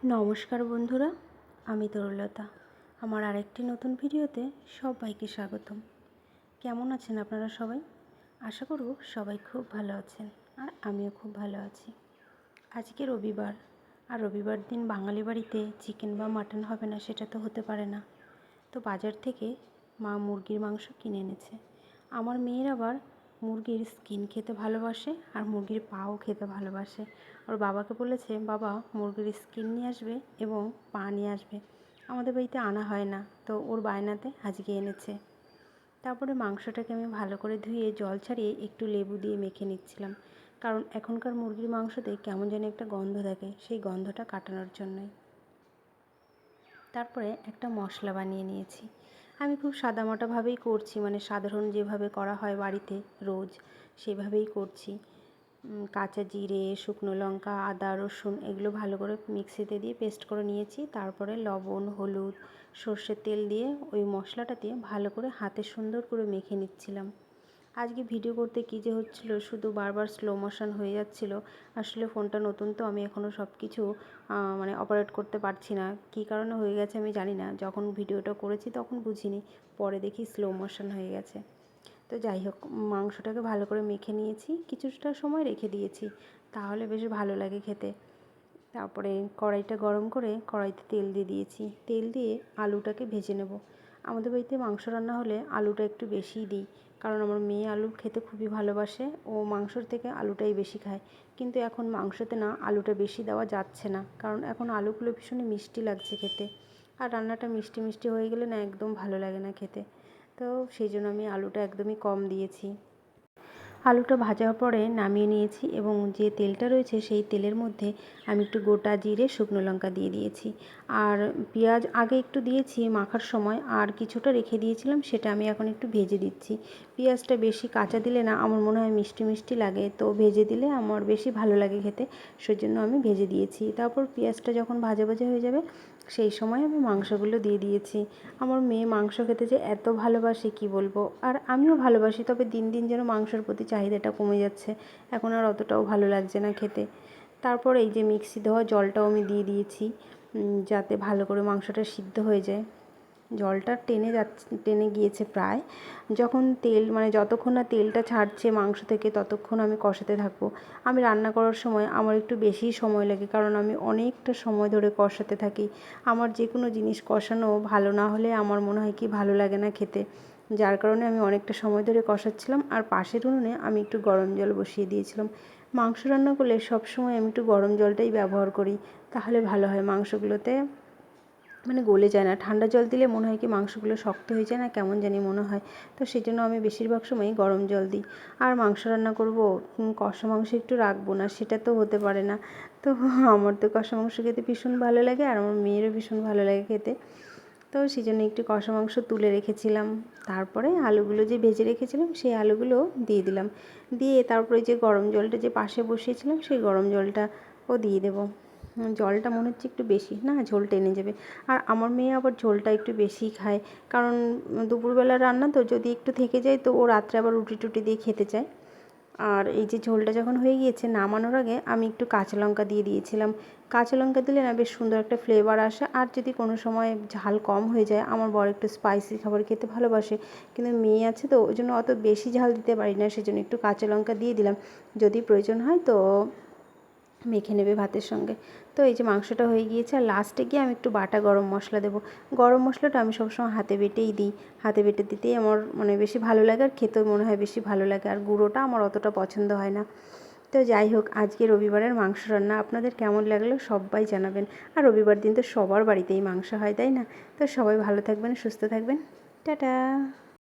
নমস্কার বন্ধুরা, আমি তরুলতা। আমার আরেকটি নতুন ভিডিওতে সবাইকে স্বাগতম। কেমন আছেন আপনারা সবাই? আশা করব সবাই খুব ভালো আছেন, আর আমিও খুব ভালো আছি। আজকে রবিবার, আর রবিবার দিন বাঙালি বাড়িতে চিকেন বা মাটন হবে না সেটা তো হতে পারে না। তো বাজার থেকে মা মুরগির মাংস কিনে এনেছে। আমার মেয়ের আবার মুরগির স্কিন খেতে ভালোবাসে আর মুরগির পাও খেতে ভালোবাসে। ওর বাবাকে বলেছে, বাবা মুরগির স্কিন নিয়ে আসবে এবং পা নিয়ে আসবে। আমাদের বাড়িতে আনা হয় না, তো ওর বায়নাতে আজকে এনেছে। তারপরে মাংসটাকে আমি ভালো করে ধুয়ে জল ছাড়িয়ে একটু লেবু দিয়ে মেখে নিচ্ছিলাম, কারণ এখনকার মুরগির মাংসতে কেমন যেন একটা গন্ধ থাকে, সেই গন্ধটা কাটানোর জন্যই। তারপরে একটা মশলা বানিয়ে নিয়েছি। আমি খুব সাদামাটাভাবেই করছি, মানে সাধারণ যেভাবে করা হয় বাড়িতে রোজ সেভাবেই করছি। কাঁচা জিরে, শুকনো লঙ্কা, আদা, রসুন এগুলো ভালো করে মিক্সিতে দিয়ে পেস্ট করে নিয়েছি। তারপরে লবণ, হলুদ, সর্ষের তেল দিয়ে ওই মশলাটা দিয়ে ভালো করে হাতে সুন্দর করে মেখে নিচ্ছিলাম। আজকে ভিডিও করতে কী যে হচ্ছিলো, শুধু বারবার স্লো মোশন হয়ে যাচ্ছিল। আসলে ফোনটা নতুন তো, আমি এখনও সব কিছু অপারেট করতে পারছি না। কী কারণে হয়ে গেছে আমি জানি না। যখন ভিডিওটা করেছি তখন বুঝিনি, পরে দেখি স্লো মোশন হয়ে গেছে। তো যাই হোক, মাংসটাকে ভালো করে মেখে নিয়েছি, কিছুটা সময় রেখে দিয়েছি, তাহলে বেশ ভালো লাগে খেতে। তারপরে কড়াইটা গরম করে কড়াইতে তেল দিয়ে দিয়েছি। তেল দিয়ে আলুটাকে ভেজে নেব। আমাদের বাড়িতে মাংস রান্না হলে আলুটা একটু বেশিই দিই, কারণ আমার মেয়ে আলু খেতে খুবই ভালোবাসে। ও মাংসর থেকে আলুটাই বেশি খায়। কিন্তু এখন মাংসতে না আলুটা বেশি দেওয়া যাচ্ছে না, কারণ এখন আলুগুলো ভীষণই মিষ্টি লাগছে খেতে। আর রান্নাটা মিষ্টি মিষ্টি হয়ে গেলে না একদম ভালো লাগে না খেতে। তো সেই জন্য আমি আলুটা একদমই কম দিয়েছি। আলুটা ভাজার পরে নামিয়ে নিয়েছি, এবং যে তেলটা রয়েছে সেই তেলের মধ্যে আমি একটু গোটা জিরে, শুকনো লঙ্কা দিয়ে দিয়েছি। আর পেঁয়াজ আগে একটু দিয়েছি মাখার সময়, আর কিছুটা রেখে দিয়েছিলাম, সেটা আমি এখন একটু ভেজে দিচ্ছি। পেঁয়াজটা বেশি কাঁচা দিলে না আমার মনে হয় মিষ্টি মিষ্টি লাগে, তো ভেজে দিলে আমার বেশি ভালো লাগে খেতে, সেজন্য আমি ভেজে দিয়েছি। তারপর পেঁয়াজটা যখন ভাজা ভাজা হয়ে যাবে সেই সময় আমি মাংসগুলো দিয়ে দিয়েছি। আমার মেয়ে মাংস খেতে যে এত ভালোবাসে কী বলবো, আর আমিও ভালোবাসি, তবে দিন দিন যেন মাংসের প্রতি চাহিদাটা কমে যাচ্ছে, এখন আর অতটাও ভালো লাগছে না খেতে। তারপর এই যে মিক্সি ধোয়া জলটাও আমি দিয়ে দিয়েছি, যাতে ভালো করে মাংসটা সিদ্ধ হয়ে যায়। জলটা টেনে গিয়েছে প্রায়। যখন তেল, মানে যতক্ষণ না তেলটা ছাড়ছে মাংস থেকে ততক্ষণ আমি কষাতে থাকবো। আমি রান্না করার সময় আমার একটু বেশিই সময় লাগে, কারণ আমি অনেকটা সময় ধরে কষাতে থাকি। আমার যে কোনো জিনিস কষানো ভালো না হলে আমার মনে হয় কি ভালো লাগে না খেতে, যার কারণে আমি অনেকটা সময় ধরে কষাচ্ছিলাম। আর পাশের উনুনে আমি একটু গরম জল বসিয়ে দিয়েছিলাম। মাংস রান্না করলে সবসময় আমি একটু গরম জলটাই ব্যবহার করি, তাহলে ভালো হয়। মাংসগুলোতে মানে গলে যায় না, ঠান্ডা জল দিলে মনে হয় কি মাংসগুলো শক্ত হয়ে যায় না, কেমন জানি মনে হয়। তো সেই জন্য আমি বেশিরভাগ সময়ই গরম জল দিই। আর মাংস রান্না করব, কষা মাংস একটু রাখবো না সেটা তো হতে পারে না। তো আমার তো কষা মাংস খেতে ভীষণ ভালো লাগে, আর আমার মেয়েরও ভীষণ ভালো লাগে খেতে। তো সেই জন্য একটু কষা মাংস তুলে রেখেছিলাম। তারপরে আলুগুলো যে ভেজে রেখেছিলাম সেই আলুগুলো দিয়ে দিলাম। দিয়ে তারপরে যে গরম জলটা যে পাশে বসিয়েছিলাম সেই গরম জলটাও দিয়ে দেবো। জলটা মনে হচ্ছে একটু বেশি, না ঝোল টেনে যাবে। আর আমার মেয়ে আবার ঝোলটা একটু বেশিই খায়, কারণ দুপুরবেলা রান্না তো, যদি একটু থেকে যায় তো ও রাত্রে আবার রুটি টুটি দিয়ে খেতে চায়। আর এই যে ঝোলটা যখন হয়ে গিয়েছে, নামানোর আগে আমি একটু কাঁচা লঙ্কা দিয়ে দিয়েছিলাম। কাঁচা লঙ্কা দিলে না বেশ সুন্দর একটা ফ্লেভার আসে। আর যদি কোনো সময় ঝাল কম হয়ে যায়, আমার বর একটু স্পাইসি খাবার খেতে ভালোবাসে, কিন্তু মেয়ে আছে তো ওই জন্য অত বেশি ঝাল দিতে পারি না, সেজন্য একটু কাঁচা লঙ্কা দিয়ে দিলাম। যদি প্রয়োজন হয় তো মেখে নেবে ভাতের সঙ্গে। তো এই যে মাংসটা হয়ে গিয়েছে, আর লাস্টে গিয়ে আমি একটু বাটা গরম মশলা দেবো। গরম মশলাটা আমি সবসময় হাতে বেটেই দিই। হাতে বেটে দিতেই আমার মানে বেশি ভালো লাগে, আর খেতেও মনে হয় বেশি ভালো লাগে। আর গুঁড়োটা আমার অতটা পছন্দ হয় না। তো যাই হোক, আজকে রবিবারের মাংস রান্না আপনাদের কেমন লাগলো সবাই জানাবেন। আর রবিবার দিন তো সবার বাড়িতেই মাংস হয়, তাই না? তো সবাই ভালো থাকবেন, সুস্থ থাকবেন। টাটা।